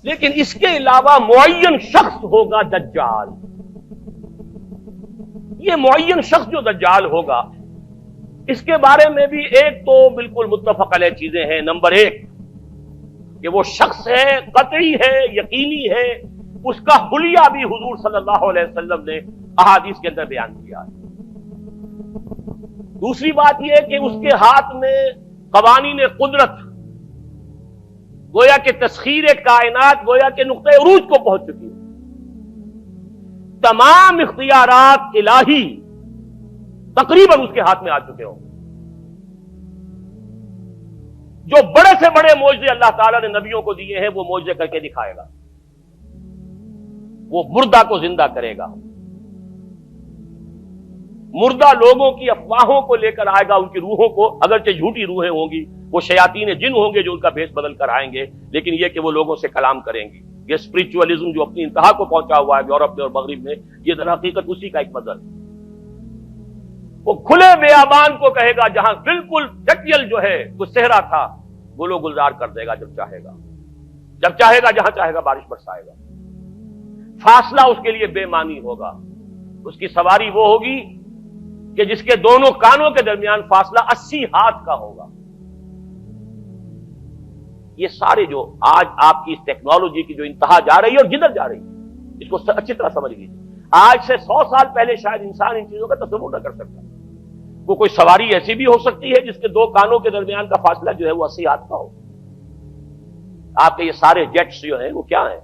لیکن اس کے علاوہ معین شخص ہوگا دجال. یہ معین شخص جو دجال ہوگا اس کے بارے میں بھی ایک تو بالکل متفق علیہ چیزیں ہیں. نمبر ایک کہ وہ شخص ہے، قطعی ہے، یقینی ہے، اس کا حلیہ بھی حضور صلی اللہ علیہ وسلم نے احادیث کے اندر بیان کیا ہے. دوسری بات یہ کہ اس کے ہاتھ میں قوانین قدرت، گویا کہ تسخیر کائنات گویا کہ نقطہ عروج کو پہنچ چکی ہے. تمام اختیارات الہی تقریباً اس کے ہاتھ میں آ چکے ہوں. جو بڑے سے بڑے معجزے اللہ تعالیٰ نے نبیوں کو دیے ہیں وہ معجزے کر کے دکھائے گا. وہ مردہ کو زندہ کرے گا، مردہ لوگوں کی افواہوں کو لے کر آئے گا، ان کی روحوں کو، اگرچہ جھوٹی روحیں ہوں گی، وہ شیاطین جن ہوں گے جو ان کا بھیس بدل کر آئیں گے، لیکن یہ کہ وہ لوگوں سے کلام کریں گی. یہ اسپرچولیزم جو اپنی انتہا کو پہنچا ہوا ہے یورپ میں اور مغرب میں، یہ در حقیقت اسی کا ایک مظہر ہے. وہ کھلے بیابان کو کہے گا جہاں بالکل ٹکیل جو ہے وہ صحرا تھا، گلو گلزار کر دے گا جب چاہے گا، جب چاہے گا، جہاں چاہے گا بارش برسائے گا. فاصلہ اس کے لیے بے معنی ہوگا. اس کی سواری وہ ہوگی کہ جس کے دونوں کانوں کے درمیان فاصلہ 80 ہاتھ کا ہوگا. یہ سارے جو آج آپ کی اس ٹیکنالوجی کی جو انتہا جا رہی ہے اور جدھر جا رہی ہے، اس کو اچھی طرح سمجھ لیجیے. آج سے 100 سال پہلے شاید انسان ان چیزوں کا تصور نہ کر سکتا. وہ کوئی سواری ایسی بھی ہو سکتی ہے جس کے دو کانوں کے درمیان کا فاصلہ جو ہے وہ 80 ہاتھ کا ہو. آپ کے یہ سارے جیٹس جو ہیں وہ کیا ہیں؟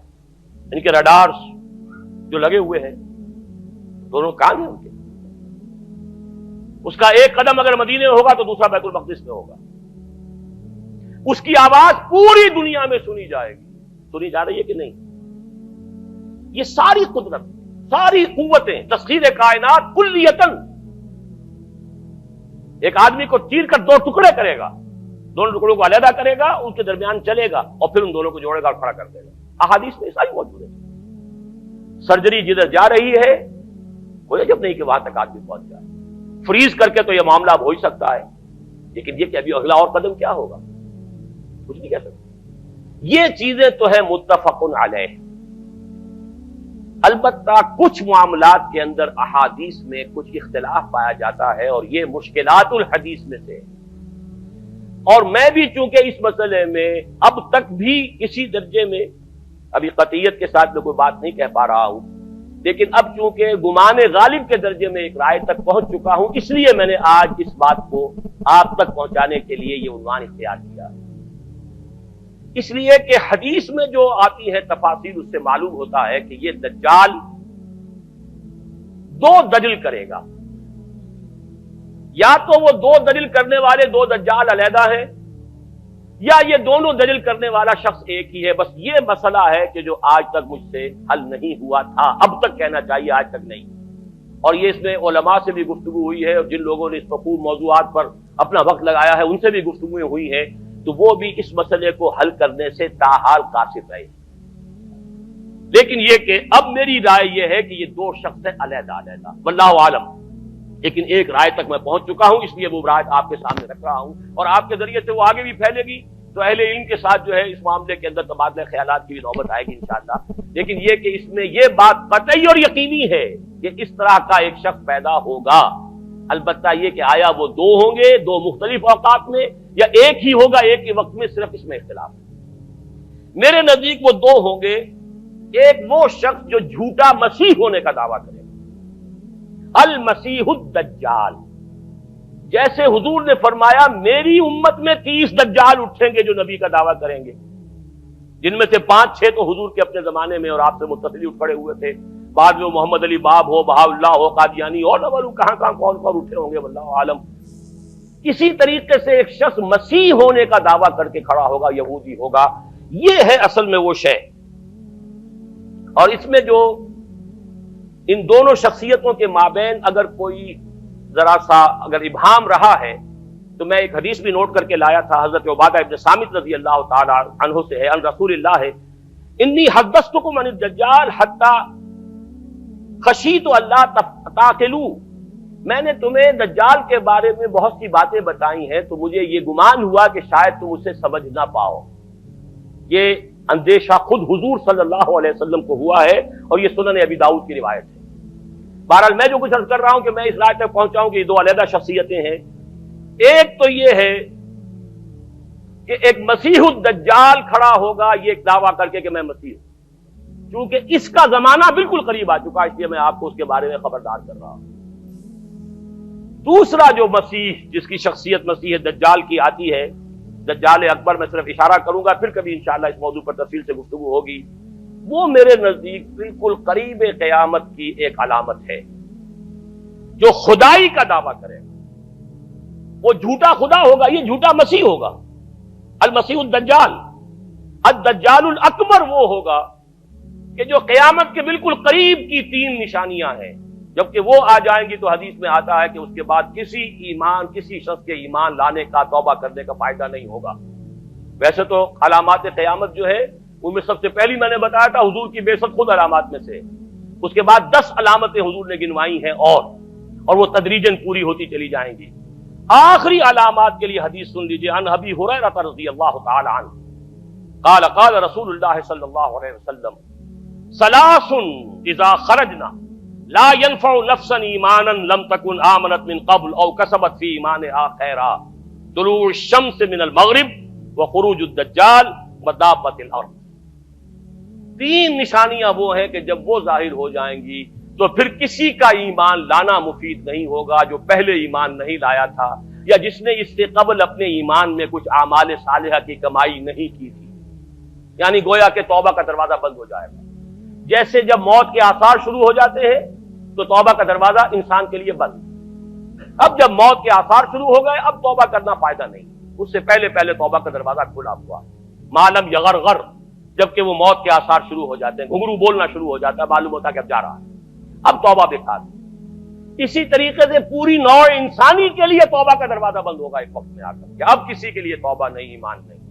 ان کے رڈارز جو لگے ہوئے ہیں، دونوں کان ہیں ان کے. اس کا ایک قدم اگر مدینے میں ہوگا تو دوسرا بیت المقدس میں ہوگا. اس کی آواز پوری دنیا میں سنی جائے گی. سنی جا رہی ہے کہ نہیں؟ یہ ساری قدرت، ساری قوتیں، تسخیر کائنات کلیتاً ایک آدمی کو چیر کر 2 ٹکڑے کرے گا، دونوں ٹکڑوں کو علیحدہ کرے گا، ان کے درمیان چلے گا اور پھر ان دونوں کو جوڑے گا اور کھڑا کر دے گا. احادیث میں ساری موجود ہے. سرجری جدھر جا رہی ہے کوئی عجب نہیں کہ وہاں تک آدمی پہنچ جائے. فریز کر کے تو یہ معاملہ اب ہو ہی سکتا ہے، لیکن یہ کہ ابھی اگلا اور قدم کیا ہوگا کچھ نہیں کہہ سکتے. یہ چیزیں تو ہے متفق علیہ. البتہ کچھ معاملات کے اندر احادیث میں کچھ اختلاف پایا جاتا ہے اور یہ مشکلات الحدیث میں سے. اور میں بھی چونکہ اس مسئلے میں اب تک بھی کسی درجے میں ابھی قطعیت کے ساتھ میں کوئی بات نہیں کہہ پا رہا ہوں، لیکن اب چونکہ گمان غالب کے درجے میں ایک رائے تک پہنچ چکا ہوں، اس لیے میں نے آج اس بات کو آپ تک پہنچانے کے لیے یہ عنوان اختیار کیا. اس لیے کہ حدیث میں جو آتی ہے تفاصیل اس سے معلوم ہوتا ہے کہ یہ دجال 2 دجل کرے گا. یا تو وہ 2 دجل کرنے والے 2 دجال علیحدہ ہیں، یا یہ دونوں دجل کرنے والا شخص ایک ہی ہے. بس یہ مسئلہ ہے کہ جو آج تک مجھ سے حل نہیں ہوا تھا، اب تک کہنا چاہیے آج تک نہیں. اور یہ اس میں علماء سے بھی گفتگو ہوئی ہے، اور جن لوگوں نے اس مفہوم موضوعات پر اپنا وقت لگایا ہے ان سے بھی گفتگویں ہوئی ہیں، تو وہ بھی اس مسئلے کو حل کرنے سے تاحال قاصر رہے. لیکن یہ کہ اب میری رائے یہ ہے کہ یہ 2 شخص ہیں علیحدہ علیحدہ، واللہ عالم. لیکن ایک رائے تک میں پہنچ چکا ہوں، اس لیے وہ رائے آپ کے سامنے رکھ رہا ہوں، اور آپ کے ذریعے سے وہ آگے بھی پھیلے گی تو اہل علم کے ساتھ جو ہے اس معاملے کے اندر تبادلہ خیالات کی بھی نوبت آئے گی انشاءاللہ. لیکن یہ کہ اس میں یہ بات قطعی اور یقینی ہے کہ اس طرح کا ایک شخص پیدا ہوگا. البتہ یہ کہ آیا وہ 2 ہوں گے 2 مختلف اوقات میں، یا ایک ہی ہوگا ایک ہی وقت میں، صرف اس میں اختلاف ہے. میرے نزدیک وہ 2 ہوں گے. ایک وہ شخص جو جھوٹا مسیح ہونے کا دعویٰ کرے گا، المسیح الدجال. جیسے حضور نے فرمایا میری امت میں 30 دجال اٹھیں گے جو نبی کا دعویٰ کریں گے، جن میں سے 5-6 تو حضور کے اپنے زمانے میں اور آپ سے متصل اٹھ کھڑے ہوئے تھے. بعد میں محمد علی باب ہو، بہاء اللہ ہو، قادیانی اور نہ معلوم کہاں کہاں کون کون اٹھے ہوں گے، واللہ عالم. کسی طریقے سے ایک شخص مسیح ہونے کا دعویٰ کر کے کھڑا ہوگا، یہودی ہوگا. یہ ہے اصل میں وہ شے. اور اس میں جو ان دونوں شخصیتوں کے مابین اگر کوئی ذرا سا اگر ابہام رہا ہے تو میں ایک حدیث بھی نوٹ کر کے لایا تھا، حضرت عبادہ ابن صامت رضی اللہ تعالی عنہ سے ہے، ان رسول اللہ ہے، انی حدثتکم عن الدجال حتی خشیت اللہ تعقلوا. میں نے تمہیں دجال کے بارے میں بہت سی باتیں بتائی ہیں تو مجھے یہ گمان ہوا کہ شاید تم اسے سمجھ نہ پاؤ. یہ اندیشہ خود حضور صلی اللہ علیہ وسلم کو ہوا ہے، اور یہ سنن ابی داؤد کی روایت ہے۔ بہرحال میں جو کچھ عرض کر رہا ہوں کہ میں اس رائے تک پہنچاؤں کہ یہ دو علیحدہ شخصیتیں ہیں۔ ایک تو یہ ہے کہ ایک مسیح الدجال کھڑا ہوگا یہ ایک دعویٰ کر کے کہ میں مسیح ہوں، چونکہ اس کا زمانہ بالکل قریب آ چکا، اس لیے میں آپ کو اس کے بارے میں خبردار کر رہا ہوں۔ دوسرا جو مسیح جس کی شخصیت مسیح دجال کی آتی ہے، دجال اکبر، میں صرف اشارہ کروں گا، پھر کبھی انشاءاللہ اس موضوع پر تفصیل سے گفتگو ہوگی، وہ میرے نزدیک بالکل قریب قیامت کی ایک علامت ہے۔ جو خدائی کا دعویٰ کرے وہ جھوٹا خدا ہوگا، یہ جھوٹا مسیح ہوگا، المسیح الدجال۔ الدجال الاکبر وہ ہوگا کہ جو قیامت کے بالکل قریب کی تین نشانیاں ہیں، جبکہ وہ آ جائیں گی تو حدیث میں آتا ہے کہ اس کے بعد کسی شخص کے ایمان لانے کا، توبہ کرنے کا فائدہ نہیں ہوگا۔ ویسے تو علامات قیامت جو ہے ان میں سب سے پہلی میں نے بتایا تھا حضور کی بعثت خود علامات میں سے، اس کے بعد 10 علامتیں حضور نے گنوائی ہیں اور وہ تدریجاً پوری ہوتی چلی جائیں گی۔ آخری علامات کے لیے حدیث سن لیجیے، عن ابی ہریرہ رضی اللہ تعالی عنہ قال قال رسول اللہ صلی اللہ علیہ وسلم ثلاث اذا خرجنا لا ينفع نفسا ایمانا لم تكن آمنت من قبل او کسبت فی ایمانها خیرا، طلوع الشمس من المغرب وخروج الدجال ودابۃ الارض۔ تین نشانیاں وہ ہیں کہ جب وہ ظاہر ہو جائیں گی تو پھر کسی کا ایمان لانا مفید نہیں ہوگا جو پہلے ایمان نہیں لایا تھا، یا جس نے اس سے قبل اپنے ایمان میں کچھ اعمال صالحہ کی کمائی نہیں کی تھی۔ یعنی گویا کہ توبہ کا دروازہ بند ہو جائے گا۔ جیسے جب موت کے آثار شروع ہو جاتے ہیں تو توبہ کا دروازہ انسان کے لیے بند۔ اب جب موت کے آثار شروع ہو گئے اب توبہ کرنا فائدہ نہیں، اس سے پہلے توبہ کا دروازہ کھلا ہوا۔ معلوم یغرغر، جبکہ وہ موت کے آثار شروع ہو جاتے ہیں، گھنگرو بولنا شروع ہو جاتا ہے، معلوم ہوتا ہے کہ اب جا رہا ہے، اب توبہ بیکار۔ اسی طریقے سے پوری نوع انسانی کے لیے توبہ کا دروازہ بند ہوگا ایک وقت میں آ کر کہ اب کسی کے لیے توبہ نہیں، ایمان نہیں۔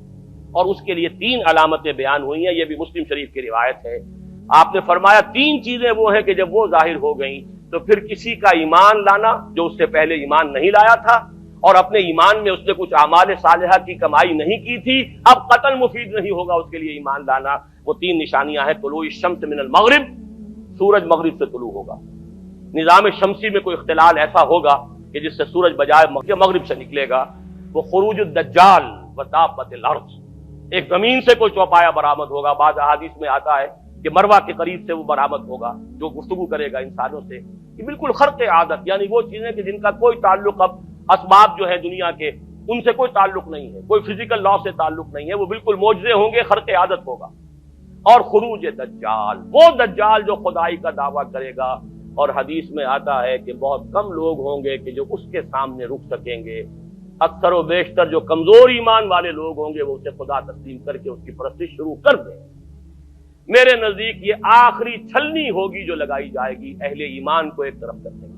اور اس کے لیے 3 علامتیں بیان ہوئی ہیں، یہ بھی مسلم شریف کی روایت ہے۔ آپ نے فرمایا 3 چیزیں وہ ہیں کہ جب وہ ظاہر ہو گئیں تو پھر کسی کا ایمان لانا جو اس سے پہلے ایمان نہیں لایا تھا، اور اپنے ایمان میں اس نے کچھ اعمال صالحہ کی کمائی نہیں کی تھی، اب قتل مفید نہیں ہوگا اس کے لیے ایمان لانا۔ وہ 3 نشانیاں ہیں، طلوع الشمس من المغرب، سورج مغرب سے طلوع ہوگا۔ نظام شمسی میں کوئی اختلال ایسا ہوگا کہ جس سے سورج بجائے مغرب سے نکلے گا۔ وہ خروج الدجال ودابۃ الارض، ایک زمین سے کوئی چوپایا برآمد ہوگا، بعض احادیث میں آتا ہے کہ مروہ کے قریب سے وہ برآمد ہوگا جو گفتگو کرے گا انسانوں سے۔ یہ بالکل خرق عادت، یعنی وہ چیزیں کہ جن کا کوئی تعلق اب اسباب جو ہے دنیا کے ان سے کوئی تعلق نہیں ہے، کوئی فزیکل لا سے تعلق نہیں ہے، وہ بالکل معجزے ہوں گے، خرق عادت ہوگا۔ اور خروج دجال، وہ دجال جو خدائی کا دعویٰ کرے گا، اور حدیث میں آتا ہے کہ بہت کم لوگ ہوں گے کہ جو اس کے سامنے رک سکیں گے، اکثر و بیشتر جو کمزور ایمان والے لوگ ہوں گے وہ اسے خدا تسلیم کر کے اس کی پرستش شروع کر دیں۔ میرے نزدیک یہ آخری چھلنی ہوگی جو لگائی جائے گی اہل ایمان کو ایک طرف کرنے کی،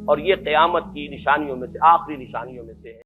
اور یہ قیامت کی نشانیوں میں سے آخری نشانیوں میں سے ہے۔